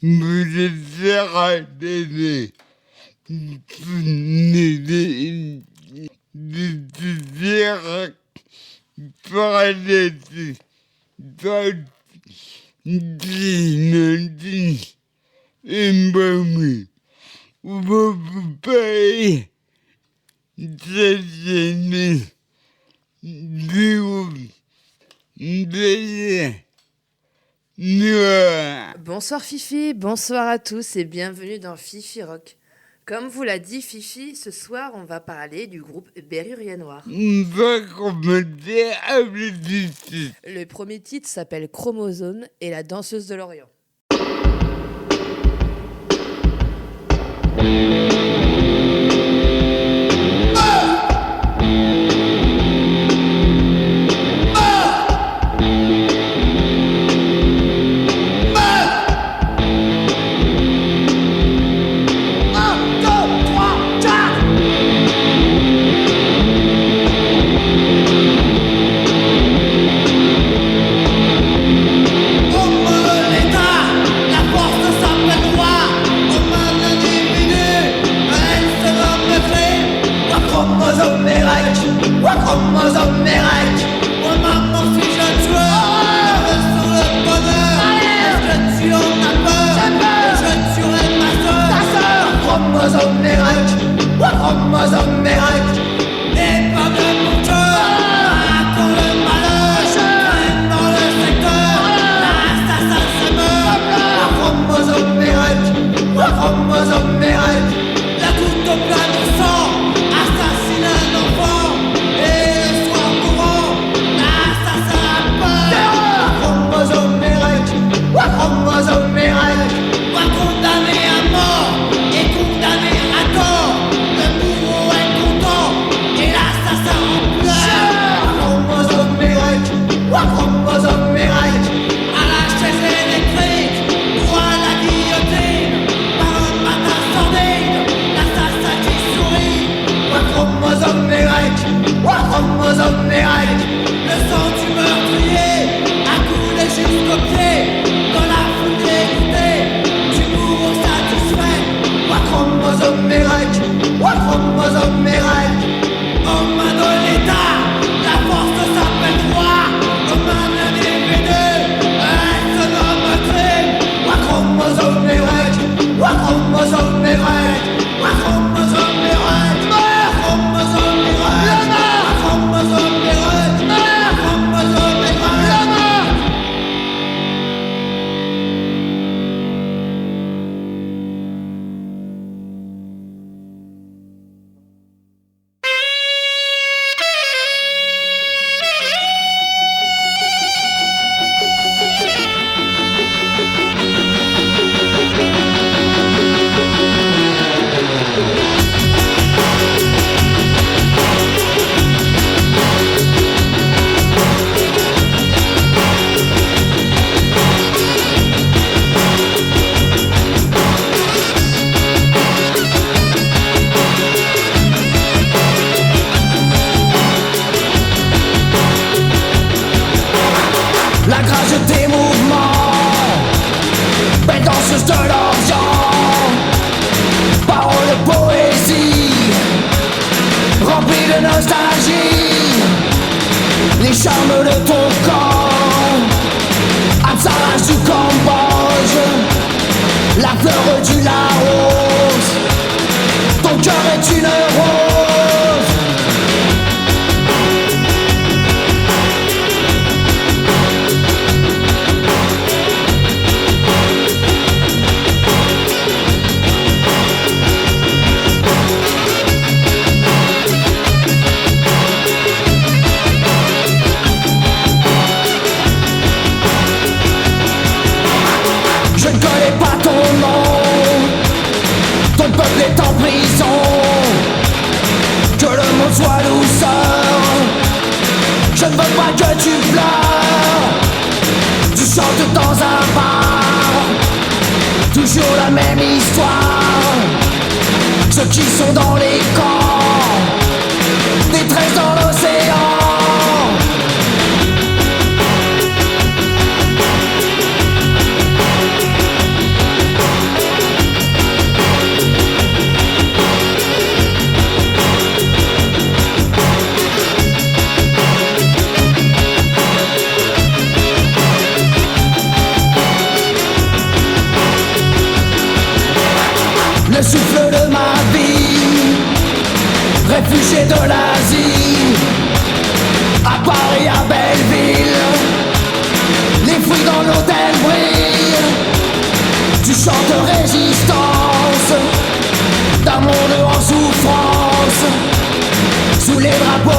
vous êtes ratés de dire parler d'une émotion. Vous pouvez s'aimer Bonsoir Fifi, bonsoir à tous et bienvenue dans Fifi Rock. Comme vous l'a dit Fifi, ce soir on va parler du groupe Berruria Noir. On va commencer avec du titre. Le premier titre s'appelle Chromosome et la danseuse de l'Orient.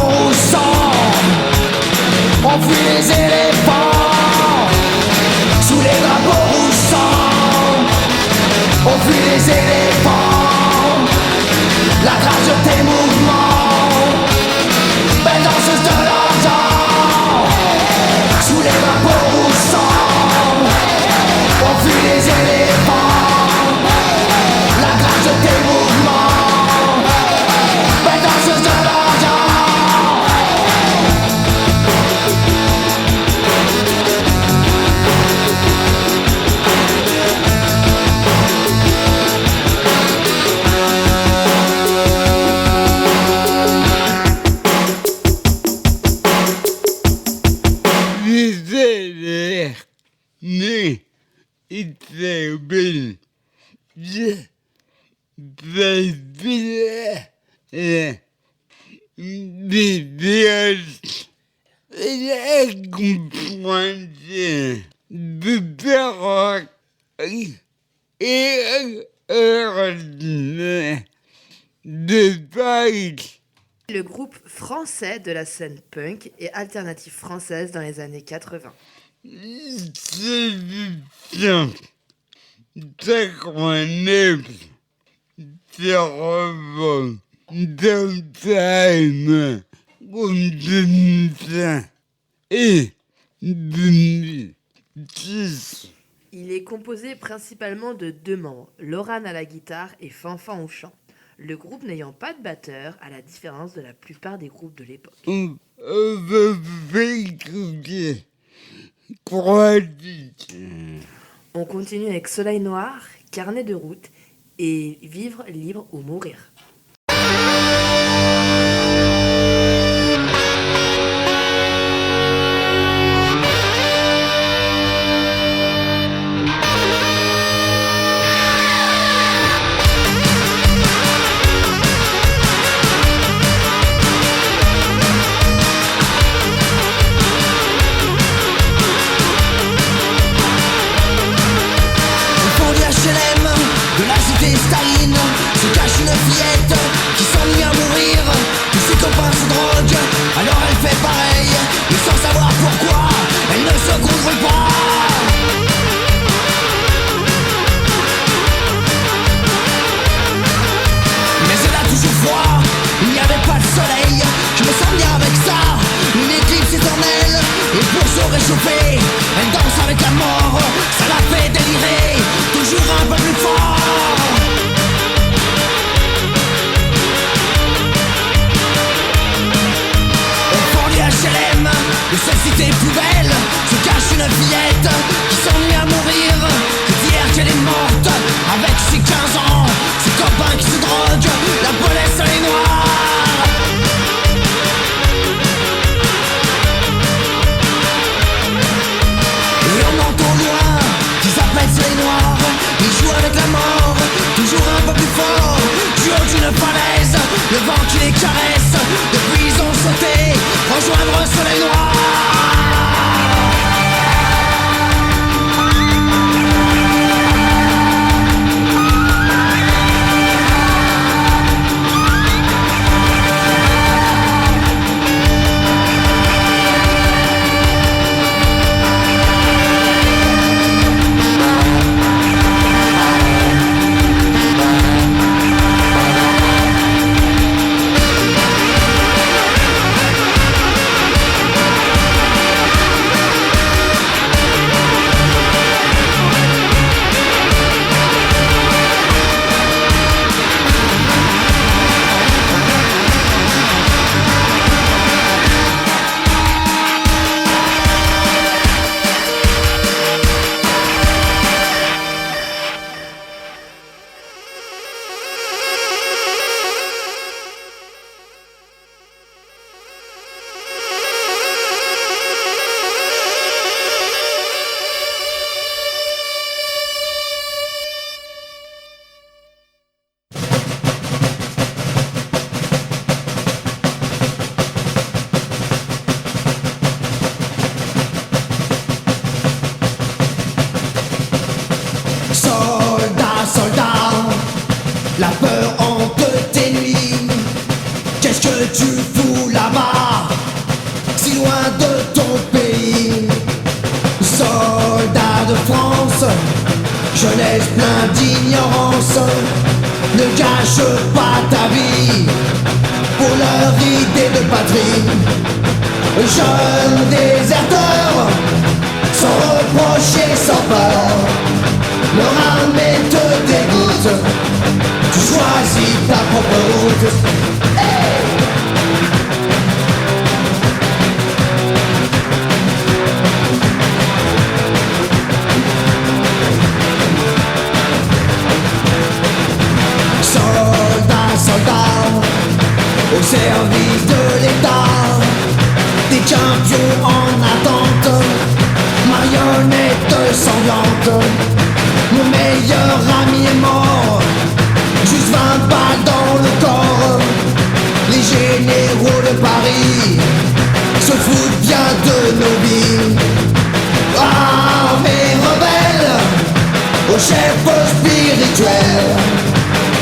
drapeaux au sang. On fuit les éléphants sous les drapeaux rouges sang. On fuit les éléphants, la rage de tes mouvements. Belle danseuse de l'argent sous les drapeaux rouges sang. On fuit les éléphants, la rage de tes mouvements. Belle danseuse de l'argent. né très belle. Je préfère des villages et comprendre de faire et de Paris. Le groupe français de la scène punk et alternative française dans les années 80. C'est bien. 89. C'est revenu de time comme 2005 et 2010. Il est composé principalement de 2 membres, Laurane à la guitare et Fanfan au chant. Le groupe n'ayant pas de batteur, à la différence de la plupart des groupes de l'époque. On va écouter 3 titres. On continue avec Soleil Noir, Carnet de route et Vivre libre ou mourir. Staline se cache une fillette qui s'ennuie à mourir. Tous ses copains se droguent, alors elle fait pareil, mais sans savoir pourquoi elle ne se couvre pas. Mais elle a toujours froid, il n'y avait pas de soleil. Je me sens bien avec ça, une éclipse éternelle. Et pour se réchauffer, elle danse avec la mort. Ça la fait délirer, toujours un peu plus fort. De cette cité poubelle se cache une fillette qui s'ennuie à mourir. Que dire qu'elle est morte avec ses 15 ans, ses copains qui se droguent, la police elle est noire. Et on entend loin qu'ils appellent les noirs. Ils jouent avec la mort, toujours un peu plus fort. Du haut d'une falaise, le vent qui les caresse. Depuis ils ont sauté, rejoindre le soleil noir. La peur hante tes nuits. Qu'est-ce que tu fous là-bas? Jeunesse plein d'ignorance, ne gâche pas ta vie pour leur idée de patrie. Jeunes déserteurs, sans reprocher, sans peur, leur armée te dégoûte, tu choisis ta propre route. Hey! Soldats, soldats, au service de l'État, des champions en attente, marionnettes sanglantes. Mon meilleur ami est mort, juste 20 balles dans le corps. Les généraux de Paris se foutent bien de nos vies. Armée rebelle, au chef spirituel,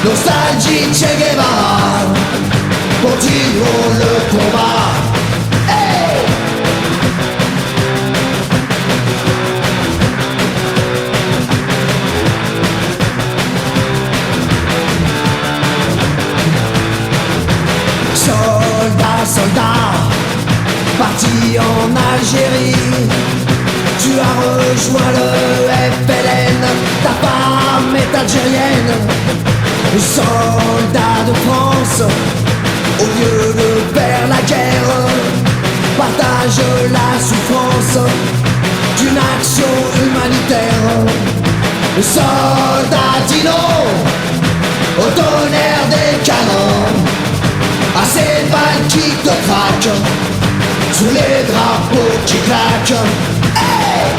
nostalgie Che Guevara, continuons le combat. Hey! Soldats, soldats, partis en Algérie, tu as rejoint le FLN, ta femme est algérienne. Soldats de France, au lieu de faire la guerre, partage la souffrance d'une action humanitaire. Soldats dino, au tonnerre des canons, à ces balles qui te craquent, sous les drapeaux qui claquent. Hey!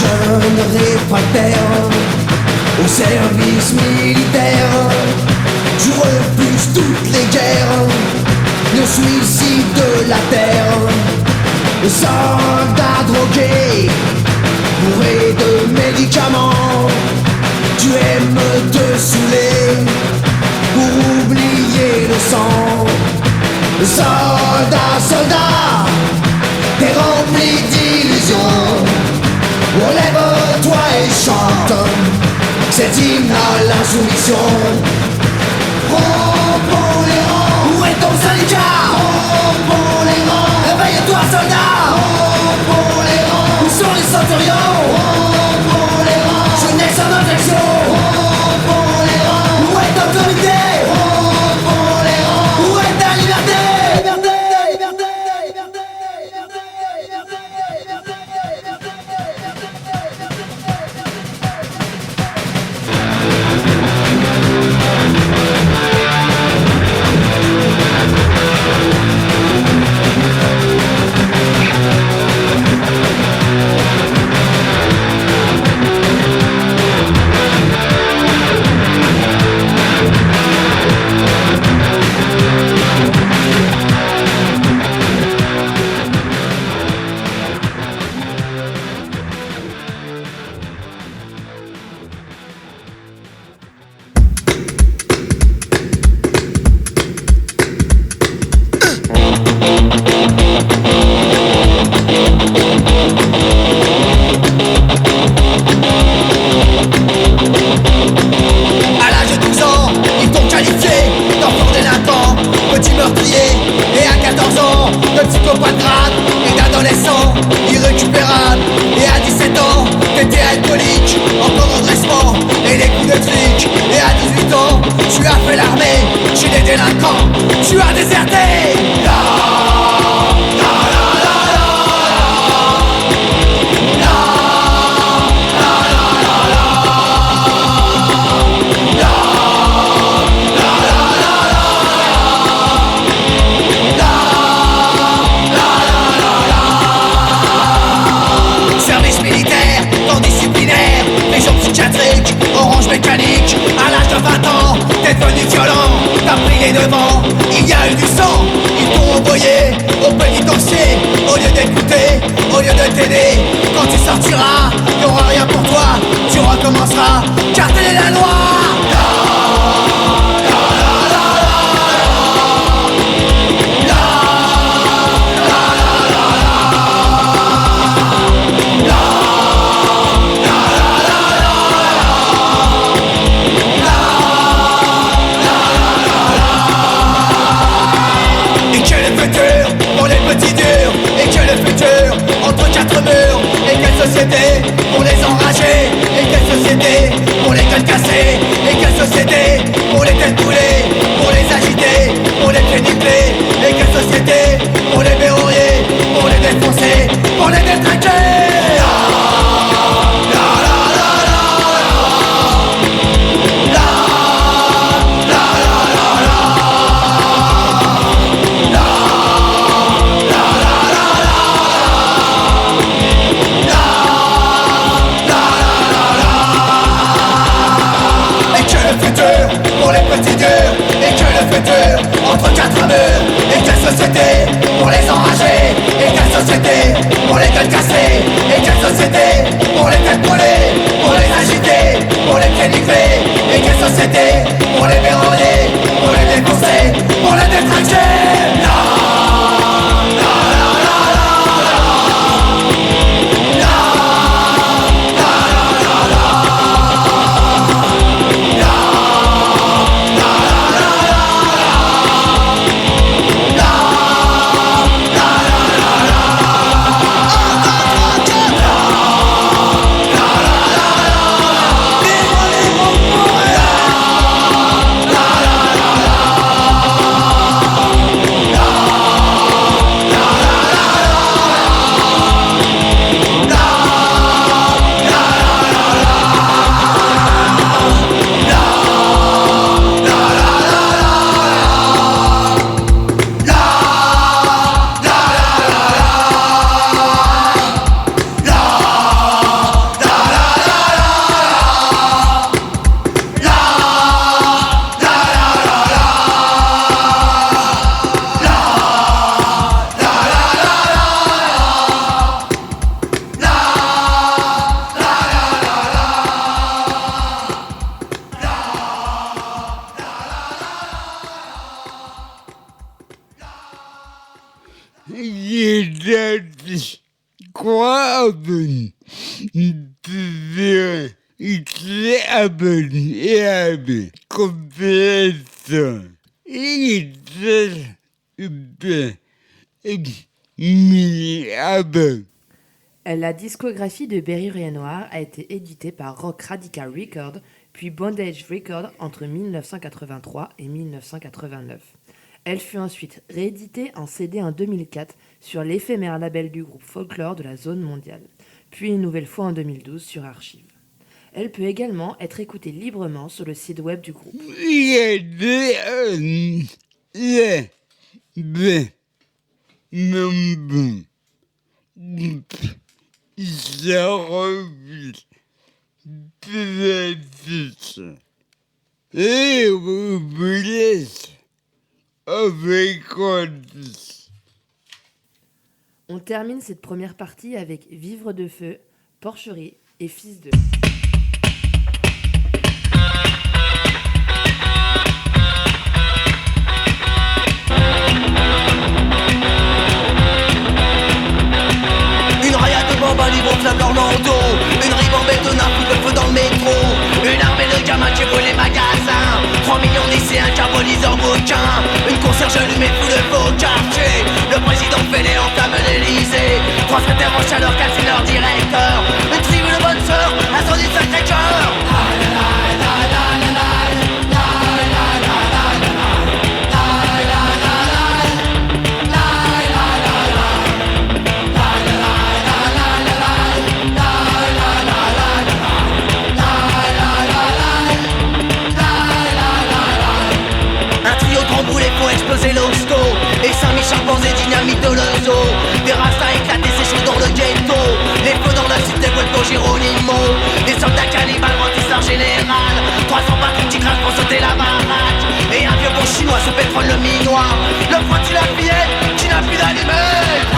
Jeune réfractaire au service militaire, je refuse toutes les guerres, le suicide de la terre. Soldats drogués, bourrés de médicaments, tu aimes te saouler pour oublier le sang. Soldats, soldats, t'es rempli d'illusions. Relève-toi et chante cet hymne à l'insoumission. Romps pour les rangs, où est ton syndicat? Romps pour les rangs, réveille-toi soldat. Romps pour les rangs, où sont les centurions? Romps pour les rangs, jeunesse en objection. Romps pour les rangs, où est ton comité? Romps pour les rangs, où est ta liberté? Tu as déserté. Service militaire, temps disciplinaire, prison psychiatrique, orange mécanique. À l'âge de 20 ans, t'es devenu violent, t'as pris les devants. Il y a eu du sang, ils t'ont envoyé au pénitencier. Au lieu d'écouter, au lieu de t'aider, quand tu sortiras, y'aura rien pour toi. Tu recommenceras, car telle est la loi. société pour les enragés? Et quelle société pour les gueules cassées? Et quelle société pour les têtes brûlées, pour les agités, pour les pieds nickelés? Et quelle société pour les verrouillés, pour les défoncés, pour les détraqués? Entre quatre murs, et quelle société pour les enragés? Et quelle société pour les gueules cassées? Et quelle société pour les têtes brûlées, pour les agités, pour les pieds nickelés? Et quelle société pour les verrouillés, pour les défoncés, pour les détraqués? La discographie de Berry Renoir a été éditée par Rock Radical Records puis Bondage Records entre 1983 et 1989. Elle fut ensuite rééditée en CD en 2004 sur l'éphémère label du groupe Folklore de la zone mondiale, puis une nouvelle fois en 2012 sur Archive. Elle peut également être écoutée librement sur le site web du groupe. Et vous voulez avec quoi? On termine cette première partie avec Vivre de feu, Porcherie et Fils de... Une rayade de bambins libre enflamme leur manteau. Une ribambelle de nains fout le feu dans le métro. Une armée de gamins qui brûlent les magasins. 3 millions de lycéens carbonisent bouquins. Une concierge allumée fout le beau quartier. Le président fait les entame l'Elysée. 3 secrétaires en chaleur calcinent leur directeur. Une tribu de bonnes sœurs incendie de Sacré-Cœur. Exploser l'hosto et Saint-Michel posé dynamite de l'ozo. Des rastas éclatés séchés dans le ghetto. Les feux dans la cité Guelpo Geronimo. Des soldats cannibales brandissent leur général. 300 patrons qui crachent pour sauter la baraque. Et un vieux bon chinois sous pétrole le minois. Le frotti la fillette qui n'a plus d'allumette.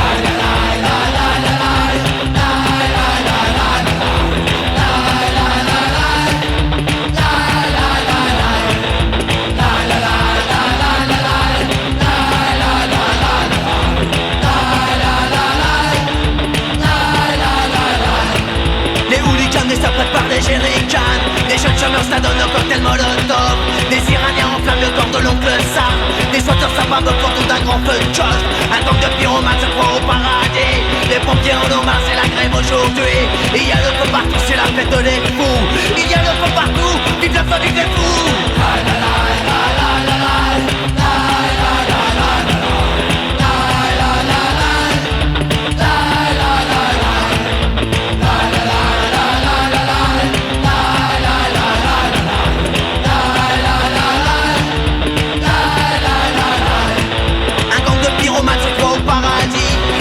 Des jerrycans, des jeunes chômeurs s'adonnent au cocktail molotov. Des Iraniens en flamme un vieux corps de l'oncle Sam. Des squatteurs sapins me font tout un grand feu de chose. Un gang de pyromanes se croit au paradis. Les pompiers en ont marre, c'est la grève aujourd'hui. Il y a le feu partout, c'est la fête des fous. Il y a le feu partout, vive le feu, vive les fous.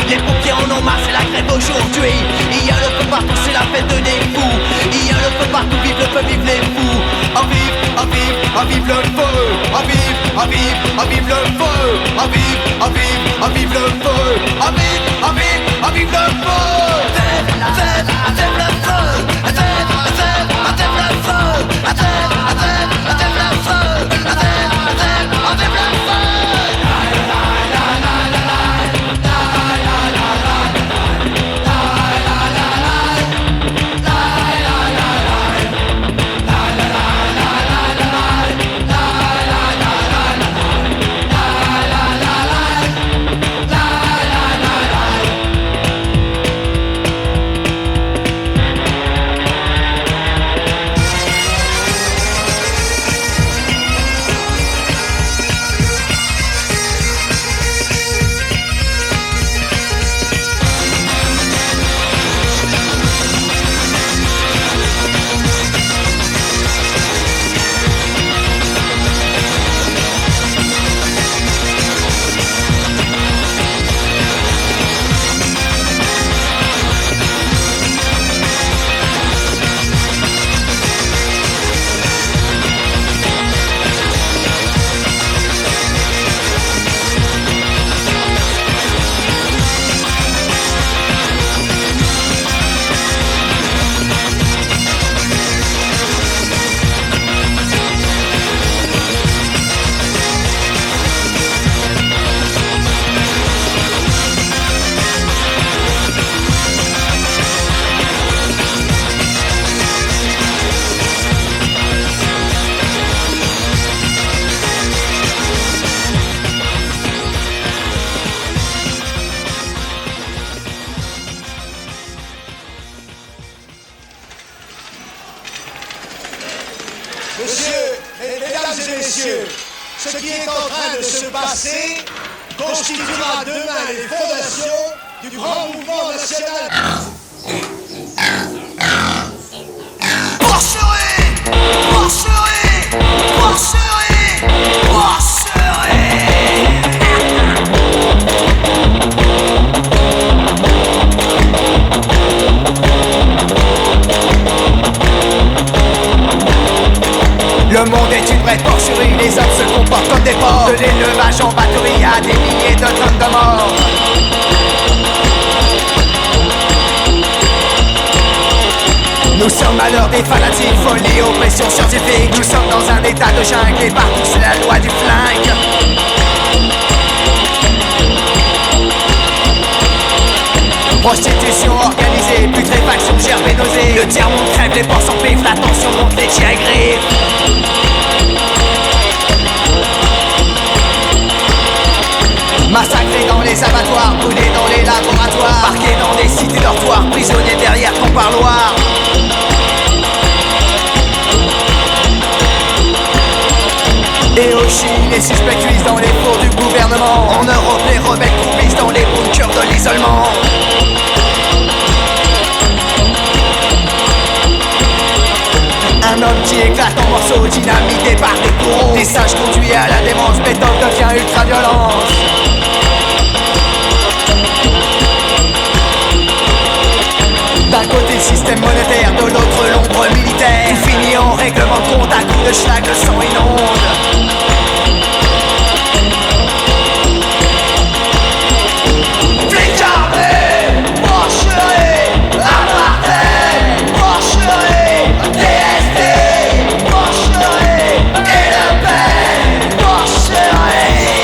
Les pompiers en ont marre, c'est la grève aujourd'hui. Il y a le feu partout, c'est la fête des fous. Il y a le feu partout, vive le feu, vive les fous. À vive, à vive, à vive le feu. À vive, à vive, à vive le feu. À vive, à vive, à vive le feu. À vive, à vive, à vive le feu. Vive, vive, vive le feu. Vive, vive, vive le feu. Vive, vive, vive le feu. Vive, vive, vive le feu. Ce qui est en train de se passer constituera demain les fondations du grand mouvement national. Porcherie, porcherie, porcherie, porcherie. Le monde est une vraie porcherie, les hommes se comportent comme des porcs. De l'élevage en batterie à des milliers de tonnes de morts. Nous sommes à l'heure des fanatiques, folie, oppression scientifique. Nous sommes dans un état de jungle et partout c'est la loi du flingue. Prostitution organisée, putréfaction, gerbe et nausée. Le tiers-monde crève, les porcs s'empivent, la tension monte, les chiens griffent. Massacrés dans les abattoirs, brûlés dans les laboratoires, parqués dans des cités dortoirs, prisonniers derrière ton parloir. Et au Chili, les suspects cuisent dans les fours du gouvernement. En Europe, les rebelles croupissent dans les bunkers de l'isolement. Un homme qui éclate en morceaux, dynamité par des courroux. Des singes conduits à la démence, Beethoven devient ultra-violence. D'un côté le système monétaire, de l'autre l'ombre militaire. Tout finit en règlement de compte, à coups de schlag, le sang inonde. Flics armés, porcherie, apartheid, porcherie, DST, porcherie, et Le Pen, porcherie.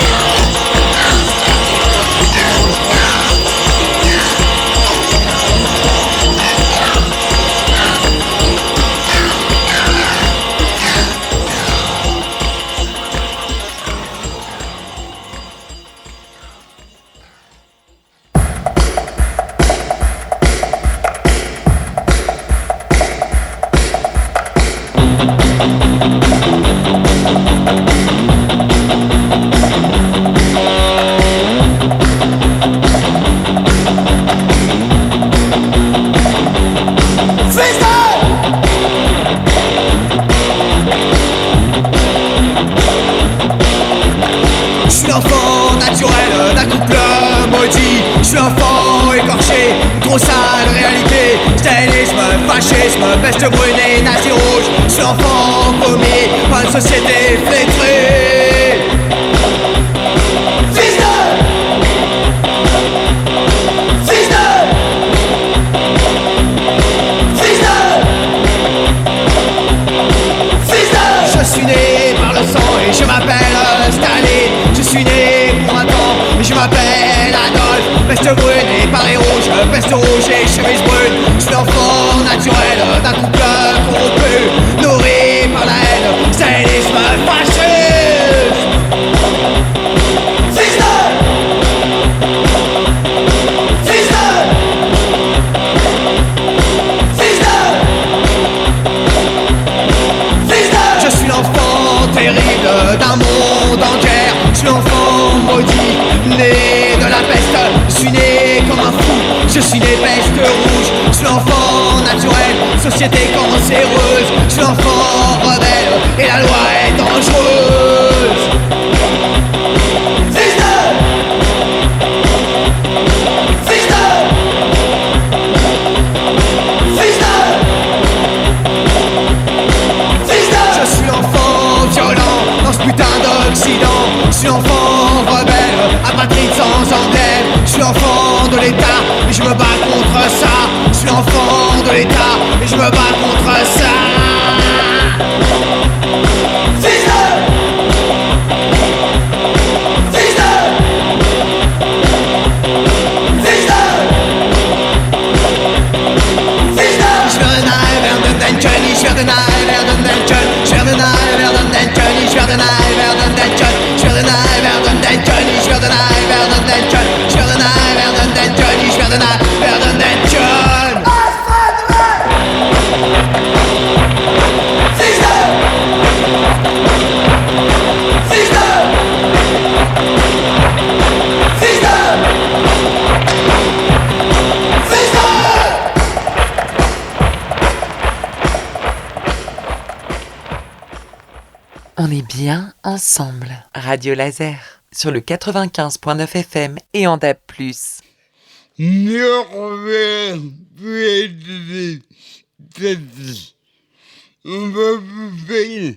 fascisme, peste brune et nazi rouge. Je suis l'enfant paumé par une société flétrie. Fils de Je suis né par le sang et je m'appelle Staline. Je suis né pour un temps et je m'appelle Adolphe. Peste brune et paris rouge, peste rouge et chemise brune. Je suis l'enfant naturel d'un couple corrompu, nourri par la haine, stalinisme fasciste. Fils de Je suis l'enfant terrible d'un monde en guerre. Je suis l'enfant maudit, né de la peste. Je suis né comme un fou, je suis né peste rouge. Je suis l'enfant naturel, société cancéreuse. Je suis l'enfant rebelle et la loi est dangereuse. Fils de Je suis l'enfant violent dans ce putain d'Occident. Je suis l'enfant rebelle, apatride sans emblème. Je suis l'enfant de l'État et je me bats contre ça. Je suis l'enfant de l'État et je me bats contre ça. Fils de Ich werde nahe werden denken, ich werde nahe werden denken, ich werde nahe werden denken, ich werde nahe werden denken, ich werde nahe werden denken, ich werde nahe werden denken, ich werde nahe werden denken. Siehste! Siehste! Siehste! On est bien ensemble. Radio Laser, sur le 95.9 FM et en DAB+. On va vous faire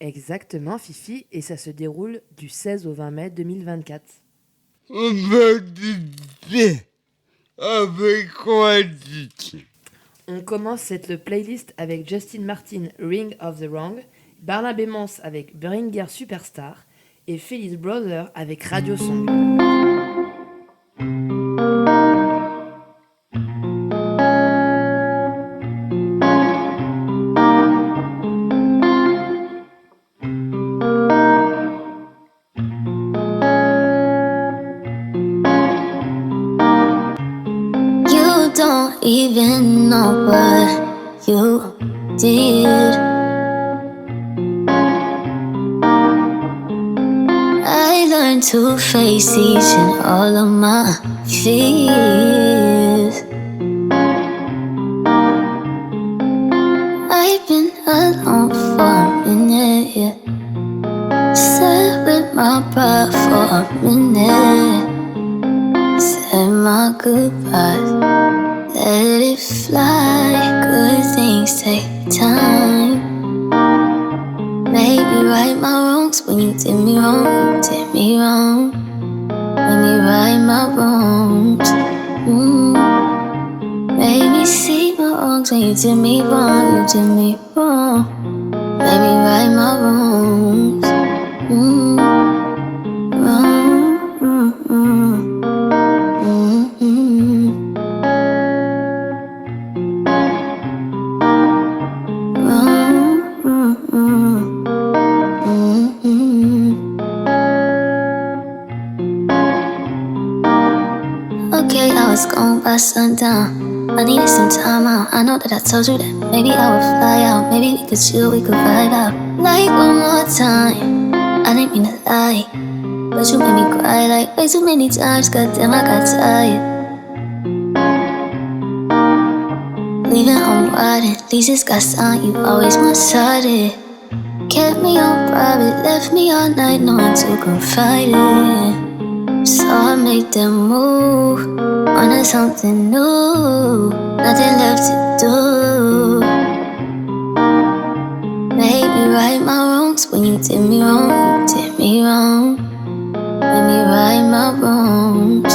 Exactement, Fifi, et ça se déroule du 16 au 20 mai 2024. On va discuter avec quoi? On commence cette playlist avec Justin Martin, Ring of the Wrong, Barnabé Mons avec Bringer Superstar et Felice Brother avec Radio Song. Even know what you did. I learned to face each and all of my fears. I've been alone for a minute, yeah. Sat with my pride for a minute. Said my goodbyes. Let it fly, good things take time. Made me right my wrongs when you did me wrong, you did me wrong. Made me right my wrongs. Made me see my wrongs when you did me wrong, you did me wrong. Made me right my wrongs. Okay, I was gone by sundown. I needed some time out. I know that I told you that maybe I would fly out. Maybe we could chill, we could vibe out. Like one more time. I didn't mean to lie, but you made me cry like way too many times. Goddamn, I got tired. Leaving home wide, at least it's got signed. You always one-sided. Kept me on private, left me all night, no one to confide in. So I made them move, wanted something new, nothing left to do. Made me right my wrongs when you did me wrong, you did me wrong. Made me right my wrongs.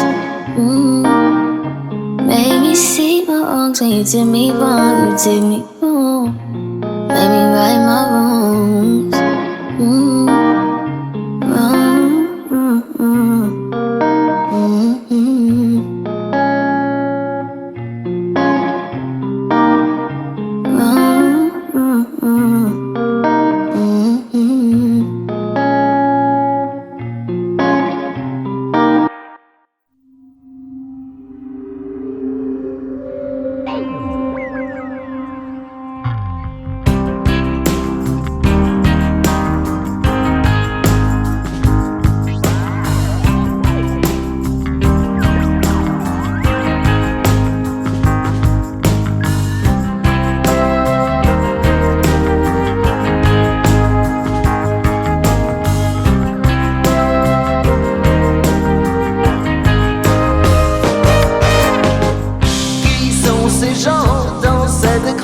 Made me see my wrongs when you did me wrong, you did me wrong. Made me right my wrongs.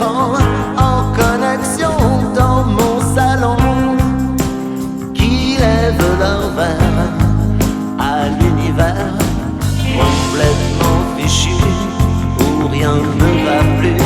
En connexion dans mon salon, qui lèvent leur verre à l'univers, complètement fichu, où rien ne va plus.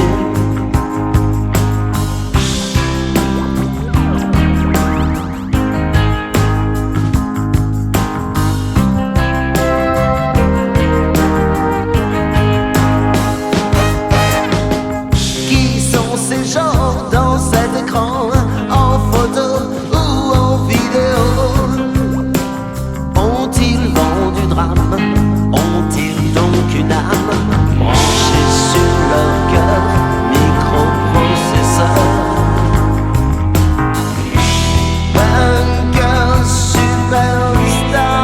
Dans cet écran, en photo ou en vidéo, ont-ils vent du drame? Ont-ils donc une âme branchée sur leur cœur, microprocesseur? Vainqueur superstar.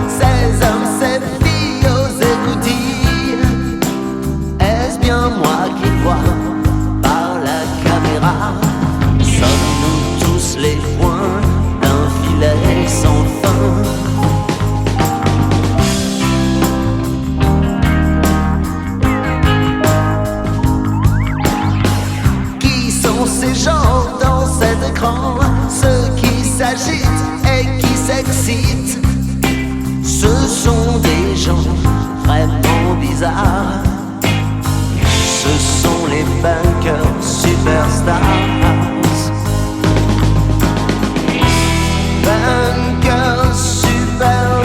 Ces hommes, ces filles aux écoutilles, est-ce bien moi qui vois par la caméra? Sommes-nous tous les points d'un filet sans fin? Qui sont ces gens dans cet écran? Ceux qui s'agitent et qui s'excitent. Ce sont des gens vraiment bizarres. Ce sont les vainqueurs superstars. Vainqueurs superstars.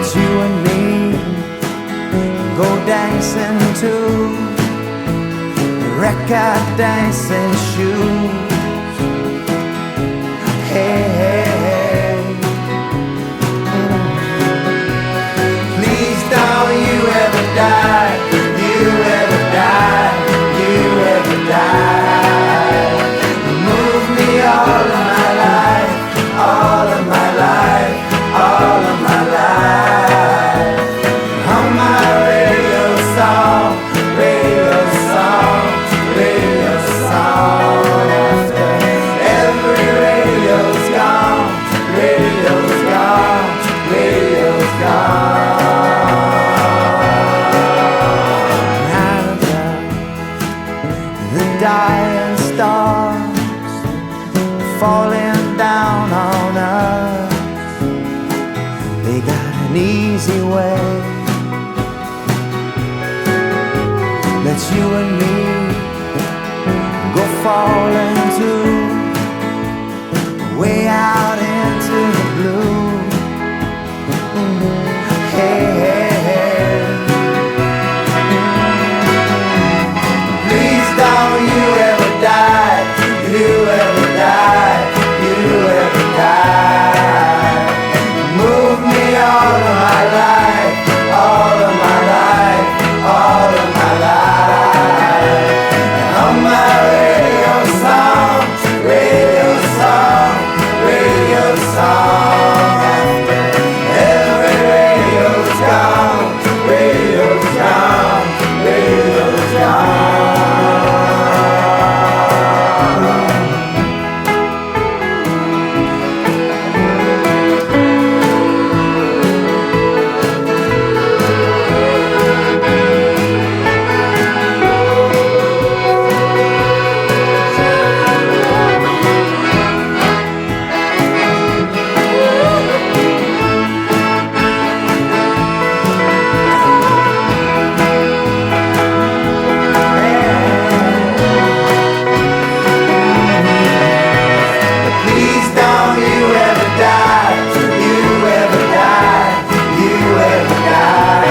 Let's you and me go dancing to record dancing shoes. Hey, hey, hey. Please don't you ever die, you ever die, you ever die. Move me all of my life, all of my life, all of my life. On my radio song, radio song, radio song. After every radio's gone, radio's gone, radio's gone. Under the dying stars falling down on us, they got an easy way. Let's you and me go falling too, way out into the blue. Hey, hey, hey. Please don't you ever die, you ever die, you ever die. Move me all of my life, all of my life, all of my life. And on my radio song, radio song, radio song. After every radio's gone, radio's gone, radio's gone. Please don't you ever die, you ever die, you ever die.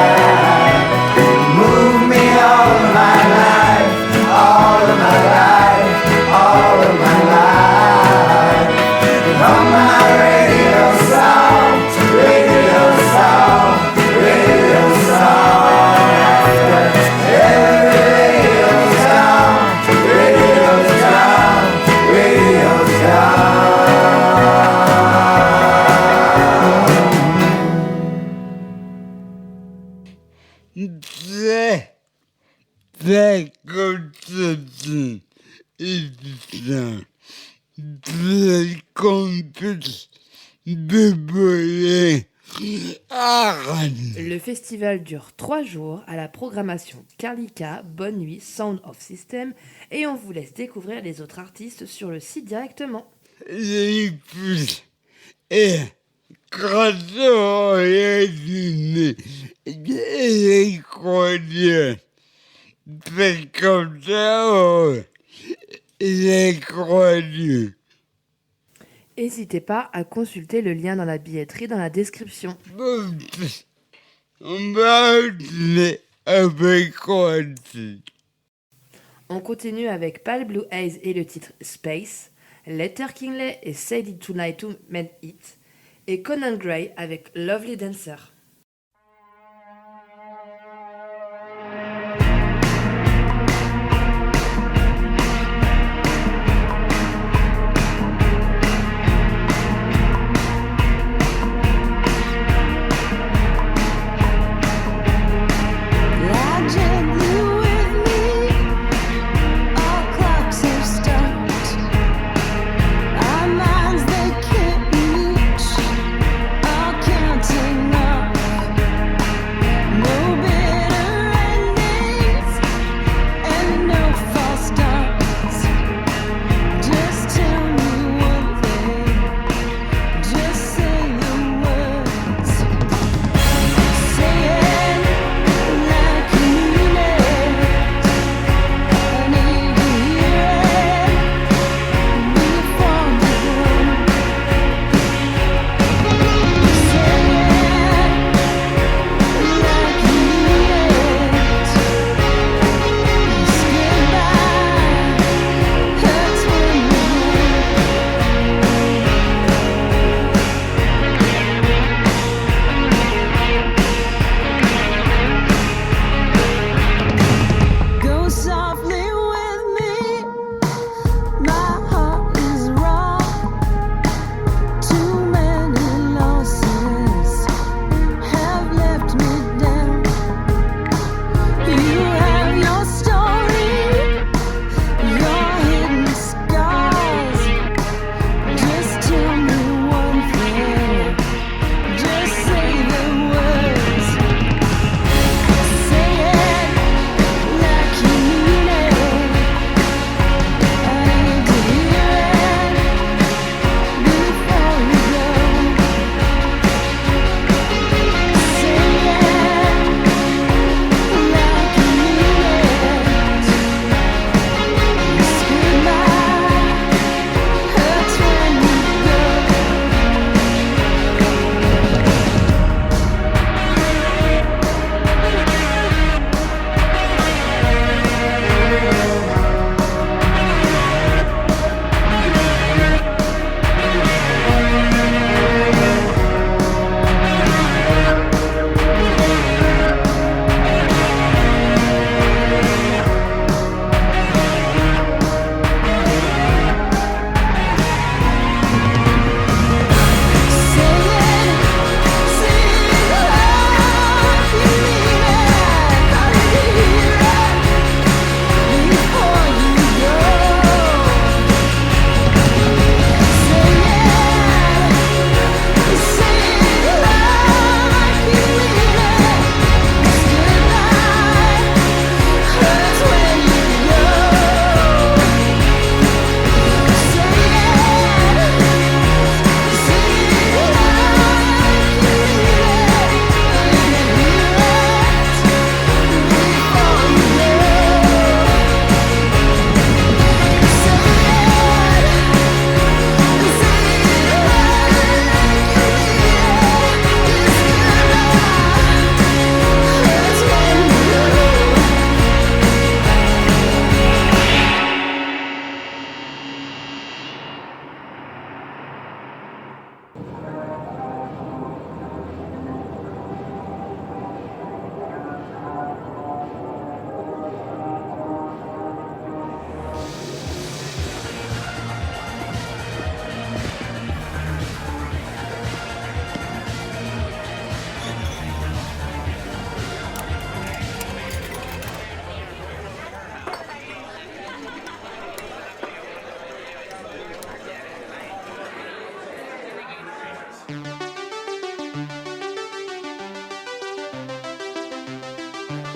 Move me all of my life, all of my life, all of my life. And on my radio song, radio song, radio song. After every radio's gone, radio's gone, radio's gone. Très content édition, très complexe de voler à Radio. Le festival dure 3 jours à la programmation Carlika, Bonne Nuit, Sound of System et on vous laisse découvrir les autres artistes sur le site directement. Les plus et grâce aux États-Unis et croyants, c'est comme ça, les croyants. N'hésitez pas à consulter le lien dans la billetterie dans la description. On va aller avec quoi? On continue avec Pale Blue Haze et le titre Space, Letter Kingley et Sadie Tonight to Made It, et Conan Gray avec Lovely Dancer. Lie gently with me. All clocks have stopped. Our minds they can't reach. All counting up.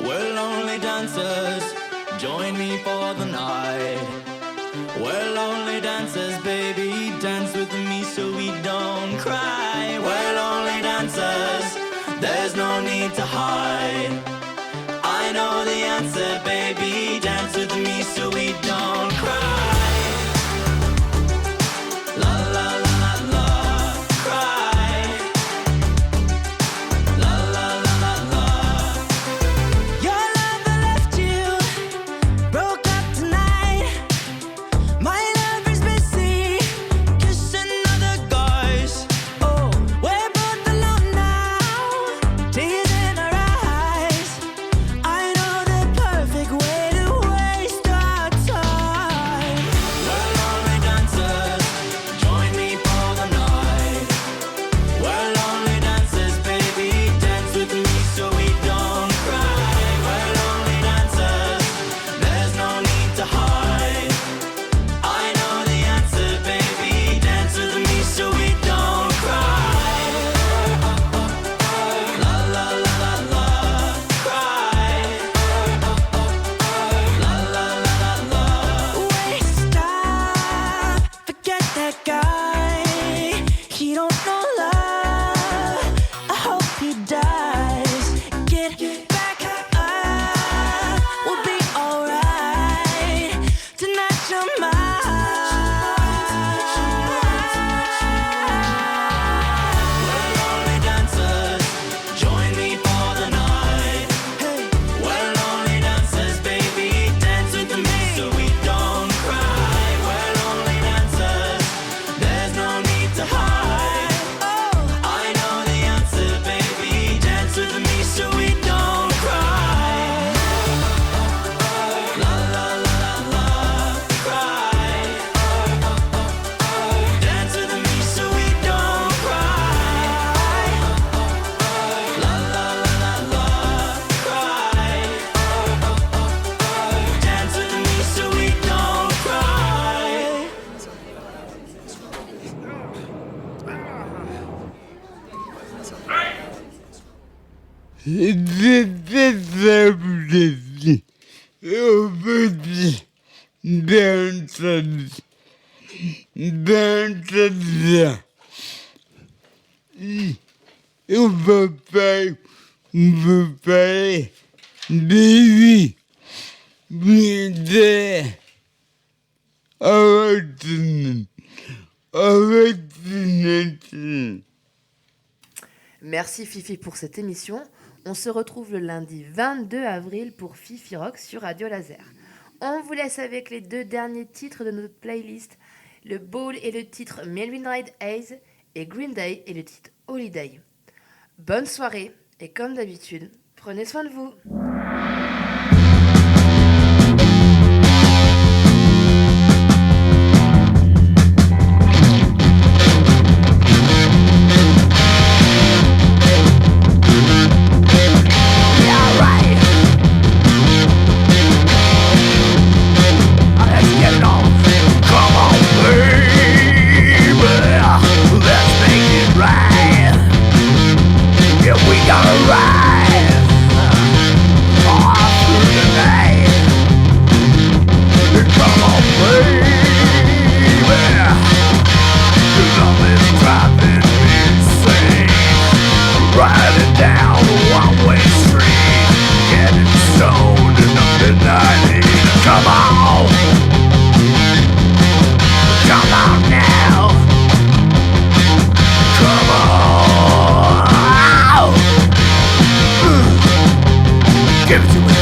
Well, only dancers, join me for the night. Well, only dancers, baby, dance with me so we don't cry. Well, only dancers, there's no need to hide. I know the answer, baby, dance with me so we don't cry. La la la la la, cry. La la la la la. Your lover left you, broke up tonight. My lover's busy kissing other guys. Oh, we're both alone now, tears in our eyes. I know the perfect way to waste our time. Well, only dancers, join me for the night. Well, only dancers, baby, dance with me so we don't cry. Well, only dancers, there's no need to hide. I know the answer, baby, dance with me so we don't cry. La la la la la, cry. La la la la la. Wait, stop, forget that guy. He don't know love. I hope he dies. Get back up, we'll be alright. Tonight you're mine. Well, only dancers, join me for the night. Well, only dancers, baby, dance with me so we don't cry. Well, only dancers, there's no need to hide. I know the answer, baby, dance with me so we don't cry. La la la la la, cry. Dance with me so we don't cry. La la la la la, cry. Dance with me so we don't cry. C'était apprécié au petit d'entendre on peut parler des vies militaires avec une Merci Fifi pour cette émission. On se retrouve le lundi 22 avril pour Fifi Rock sur Radio Laser. On vous laisse avec les deux derniers titres de notre playlist. Le Ball et le titre Midnight Haze et Green Day et le titre Holiday. Bonne soirée et comme d'habitude, prenez soin de vous. Riding down a one-way street, getting stoned in the midnight heat. Come on, come on now, come on. Give it to me.